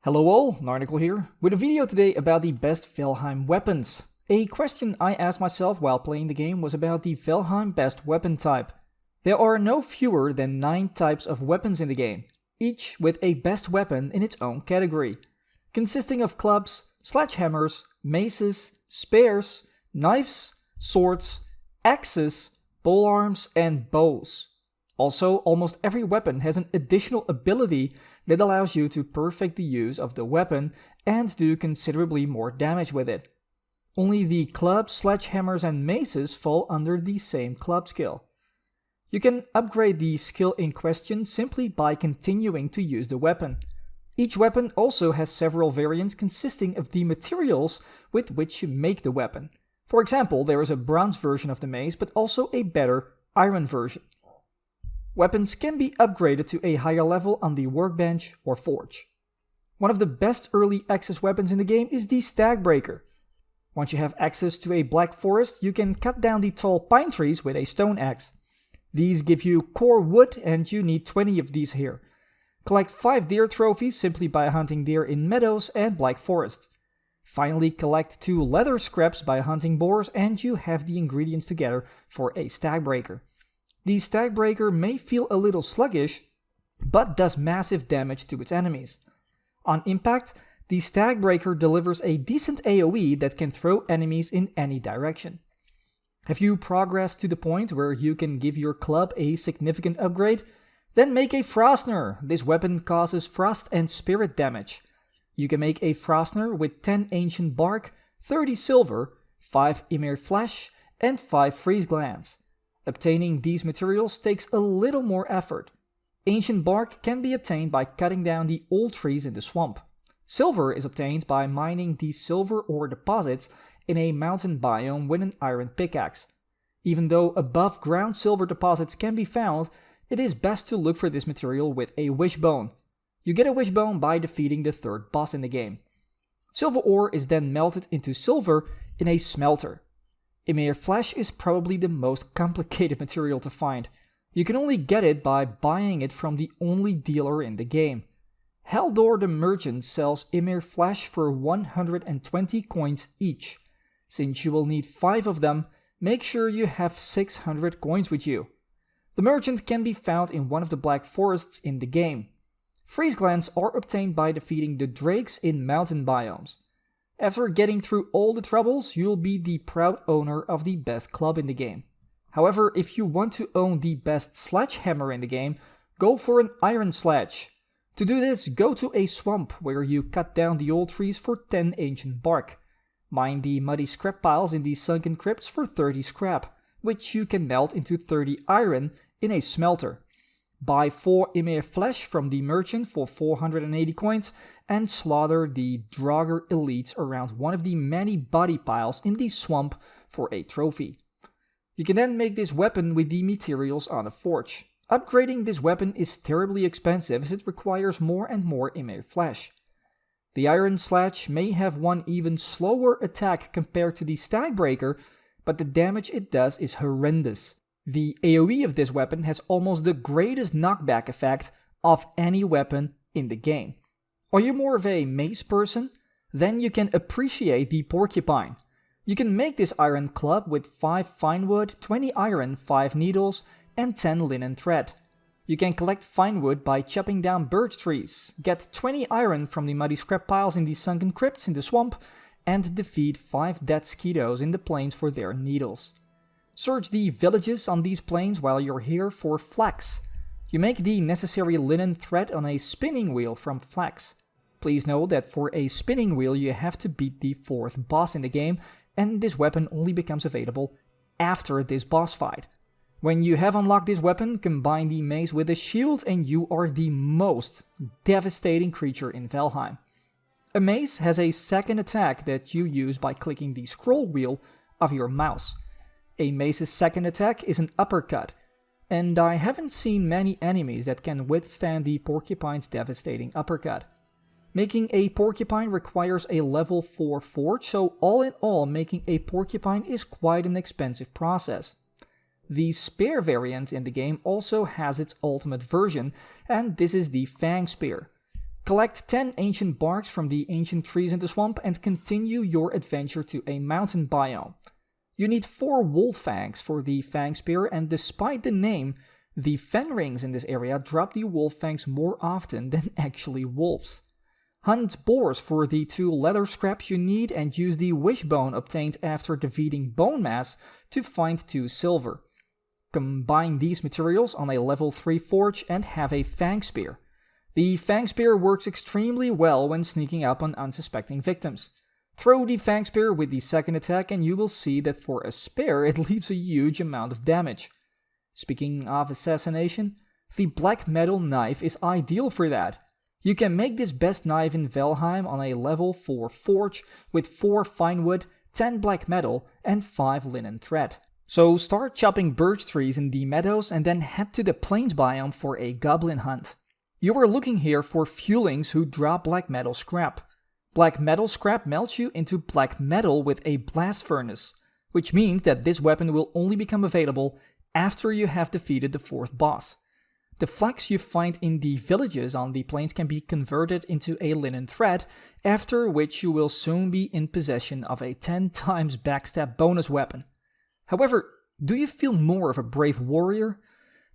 Hello all, Narnicle here, with a video today about the best Valheim weapons. A question I asked myself while playing the game was about the Valheim best weapon type. There are no fewer than 9 types of weapons in the game, each with a best weapon in its own category, consisting of clubs, sledgehammers, maces, spears, knives, swords, axes, polearms, and bows. Also, almost every weapon has an additional ability that allows you to perfect the use of the weapon and do considerably more damage with it. Only the clubs, sledgehammers, and maces fall under the same club skill. You can upgrade the skill in question simply by continuing to use the weapon. Each weapon also has several variants consisting of the materials with which you make the weapon. For example, there is a bronze version of the mace, but also a better iron version. Weapons can be upgraded to a higher level on the workbench or forge. One of the best early access weapons in the game is the Stagbreaker. Once you have access to a black forest, you can cut down the tall pine trees with a stone axe. These give you core wood and you need 20 of these here. Collect 5 deer trophies simply by hunting deer in meadows and black forests. Finally, collect 2 leather scraps by hunting boars and you have the ingredients together for a Stagbreaker. The Stagbreaker may feel a little sluggish, but does massive damage to its enemies. On impact, the Stagbreaker delivers a decent AoE that can throw enemies in any direction. Have you progressed to the point where you can give your club a significant upgrade? Then make a Frostner. This weapon causes frost and spirit damage. You can make a Frostner with 10 ancient bark, 30 silver, 5 Ymir flesh, and 5 freeze glands. Obtaining these materials takes a little more effort. Ancient bark can be obtained by cutting down the old trees in the swamp. Silver is obtained by mining the silver ore deposits in a mountain biome with an iron pickaxe. Even though above ground silver deposits can be found, it is best to look for this material with a wishbone. You get a wishbone by defeating the 3rd boss in the game. Silver ore is then melted into silver in a smelter. Ymir flesh is probably the most complicated material to find. You can only get it by buying it from the only dealer in the game. Haldor the merchant sells Ymir flesh for 120 coins each. Since you will need 5 of them, make sure you have 600 coins with you. The merchant can be found in one of the black forests in the game. Freeze glands are obtained by defeating the drakes in mountain biomes. After getting through all the troubles, you'll be the proud owner of the best club in the game. However, if you want to own the best sledgehammer in the game, go for an iron sledge. To do this, go to a swamp where you cut down the old trees for 10 ancient bark. Mine the muddy scrap piles in the sunken crypts for 30 scrap, which you can melt into 30 iron in a smelter. Buy 4 Ymir flesh from the merchant for 480 coins and slaughter the Draugr elites around one of the many body piles in the swamp for a trophy. You can then make this weapon with the materials on a forge. Upgrading this weapon is terribly expensive as it requires more and more Ymir flesh. The iron sledge may have one even slower attack compared to the Stagbreaker, but the damage it does is horrendous. The AoE of this weapon has almost the greatest knockback effect of any weapon in the game. Are you more of a mace person? Then you can appreciate the porcupine. You can make this iron club with 5 fine wood, 20 iron, 5 needles, and 10 linen thread. You can collect fine wood by chopping down birch trees, get 20 iron from the muddy scrap piles in the sunken crypts in the swamp, and defeat 5 dead skeetos in the plains for their needles. Search the villages on these plains while you're here for flax. You make the necessary linen thread on a spinning wheel from flax. Please know that for a spinning wheel you have to beat the 4th boss in the game, and this weapon only becomes available after this boss fight. When you have unlocked this weapon, combine the mace with a shield and you are the most devastating creature in Valheim. A mace has a second attack that you use by clicking the scroll wheel of your mouse. A mace's second attack is an uppercut, and I haven't seen many enemies that can withstand the porcupine's devastating uppercut. Making a porcupine requires a level 4 forge, so all in all making a porcupine is quite an expensive process. The spear variant in the game also has its ultimate version, and this is the Fang Spear. Collect 10 ancient barks from the ancient trees in the swamp and continue your adventure to a mountain biome. You need 4 wolf fangs for the fang spear, and despite the name, the fen rings in this area drop the wolf fangs more often than actually wolves. Hunt boars for the 2 leather scraps you need and use the wishbone obtained after defeating Bone Mass to find 2 silver. Combine these materials on a level 3 forge and have a fang spear. The fang spear works extremely well when sneaking up on unsuspecting victims. Throw the fang spear with the second attack and you will see that for a spear it leaves a huge amount of damage. Speaking of assassination, the black metal knife is ideal for that. You can make this best knife in Valheim on a level 4 forge with 4 fine wood, 10 black metal and 5 linen thread. So start chopping birch trees in the meadows and then head to the plains biome for a goblin hunt. You are looking here for fuelings who drop black metal scrap. Black metal scrap melts you into black metal with a blast furnace, which means that this weapon will only become available after you have defeated the 4th boss. The flax you find in the villages on the plains can be converted into a linen thread, after which you will soon be in possession of a 10 times backstab bonus weapon. However, do you feel more of a brave warrior?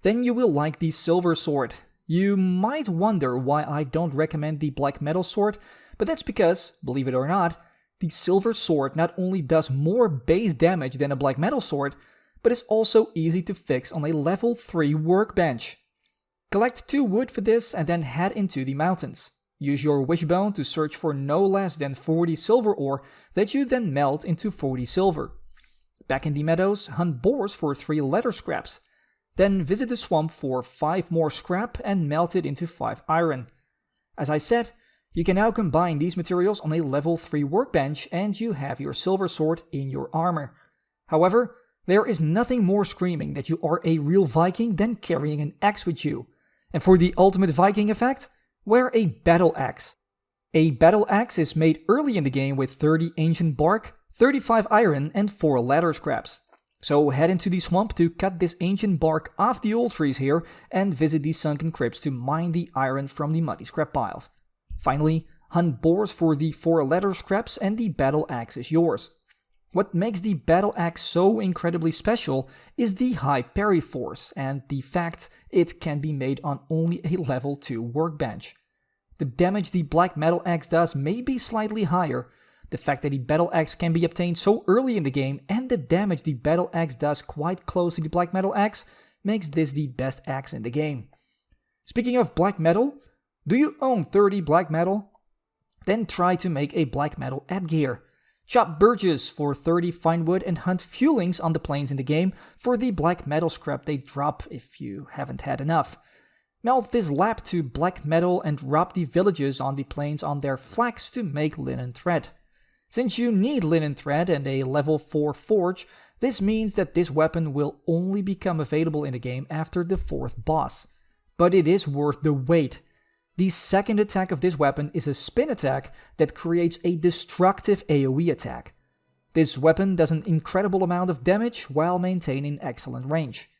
Then you will like the silver sword. You might wonder why I don't recommend the black metal sword, but that's because, believe it or not, the silver sword not only does more base damage than a black metal sword, but is also easy to fix on a level 3 workbench. Collect 2 wood for this and then head into the mountains. Use your wishbone to search for no less than 40 silver ore that you then melt into 40 silver. Back in the meadows, hunt boars for 3 leather scraps. Then visit the swamp for 5 more scrap and melt it into 5 iron. As I said, you can now combine these materials on a level 3 workbench and you have your silver sword in your armor. However, there is nothing more screaming that you are a real Viking than carrying an axe with you. And for the ultimate Viking effect, wear a battle axe. A battle axe is made early in the game with 30 ancient bark, 35 iron and 4 leather scraps. So head into the swamp to cut this ancient bark off the old trees here and visit the sunken crypts to mine the iron from the muddy scrap piles. Finally, hunt boars for the 4 leather scraps and the battle axe is yours. What makes the battle axe so incredibly special is the high parry force and the fact it can be made on only a level 2 workbench. The damage the black metal axe does may be slightly higher. The fact that the battle axe can be obtained so early in the game and the damage the battle axe does quite close to the black metal axe makes this the best axe in the game. Speaking of black metal, do you own 30 black metal? Then try to make a black metal headgear. Chop birches for 30 fine wood and hunt fuelings on the plains in the game for the black metal scrap they drop if you haven't had enough. Melt this lap to black metal and rob the villages on the plains on their flax to make linen thread. Since you need linen thread and a level 4 forge, this means that this weapon will only become available in the game after the 4th boss. But it is worth the wait. The second attack of this weapon is a spin attack that creates a destructive AoE attack. This weapon does an incredible amount of damage while maintaining excellent range.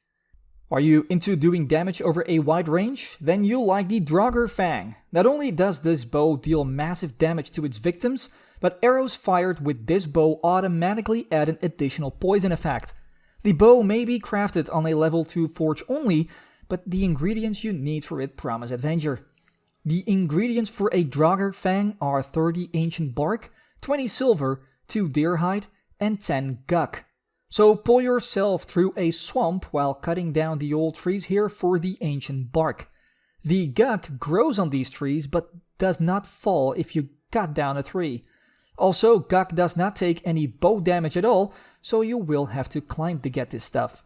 Are you into doing damage over a wide range? Then you'll like the Draugr Fang. Not only does this bow deal massive damage to its victims, but arrows fired with this bow automatically add an additional poison effect. The bow may be crafted on a level 2 forge only, but the ingredients you need for it promise adventure. The ingredients for a Draugr Fang are 30 ancient bark, 20 silver, 2 deer hide, and 10 guck. So pull yourself through a swamp while cutting down the old trees here for the ancient bark. The guck grows on these trees but does not fall if you cut down a tree. Also, guck does not take any bow damage at all, so you will have to climb to get this stuff.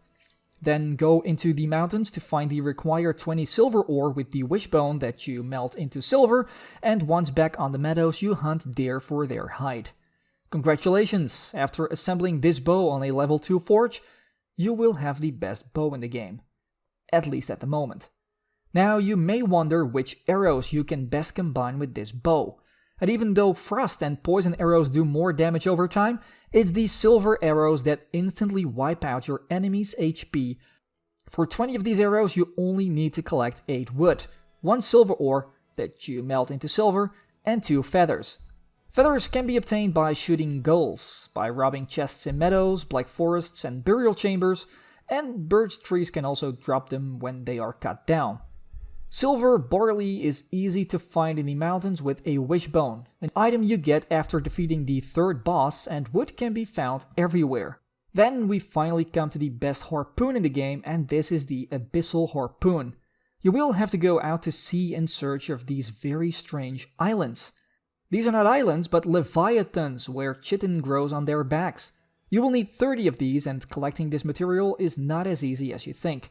Then go into the mountains to find the required 20 silver ore with the wishbone that you melt into silver, and once back on the meadows you hunt deer for their hide. Congratulations! After assembling this bow on a level 2 forge, you will have the best bow in the game. At least at the moment. Now you may wonder which arrows you can best combine with this bow. And even though frost and poison arrows do more damage over time, it's the silver arrows that instantly wipe out your enemy's HP. For 20 of these arrows you only need to collect 8 wood, 1 silver ore, that you melt into silver, and 2 feathers. Feathers can be obtained by shooting gulls, by robbing chests in meadows, black forests, and burial chambers, and birch trees can also drop them when they are cut down. Silver barley is easy to find in the mountains with a wishbone, an item you get after defeating the 3rd boss, and wood can be found everywhere. Then we finally come to the best harpoon in the game, and this is the Abyssal Harpoon. You will have to go out to sea in search of these very strange islands. These are not islands, but leviathans where chitin grows on their backs. You will need 30 of these, and collecting this material is not as easy as you think.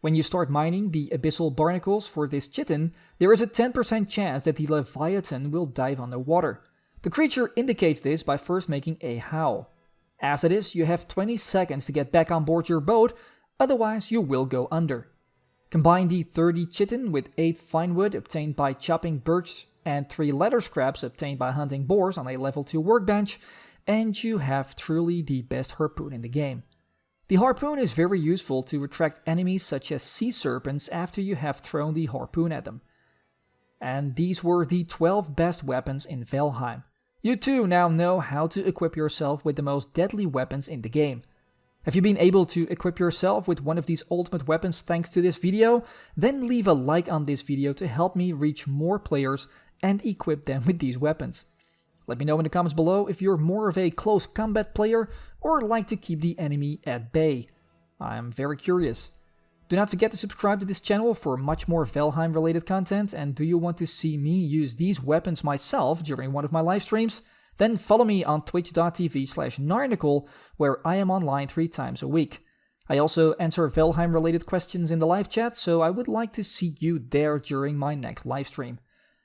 When you start mining the abyssal barnacles for this chitin, there is a 10% chance that the leviathan will dive underwater. The creature indicates this by first making a howl. After this, you have 20 seconds to get back on board your boat, otherwise you will go under. Combine the 30 chitin with 8 fine wood obtained by chopping birch and 3 leather scraps obtained by hunting boars on a level 2 workbench, and you have truly the best harpoon in the game. The harpoon is very useful to attract enemies such as sea serpents after you have thrown the harpoon at them. And these were the 12 best weapons in Valheim. You too now know how to equip yourself with the most deadly weapons in the game. Have you been able to equip yourself with one of these ultimate weapons thanks to this video? Then leave a like on this video to help me reach more players and equip them with these weapons. Let me know in the comments below if you're more of a close combat player or like to keep the enemy at bay. I'm very curious. Do not forget to subscribe to this channel for much more Valheim related content, and do you want to see me use these weapons myself during one of my live streams? Then follow me on twitch.tv/Narnical, where I am online 3 times a week. I also answer Valheim related questions in the live chat, so I would like to see you there during my next live stream.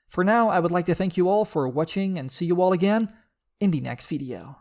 For now, I would like to thank you all for watching and see you all again in the next video.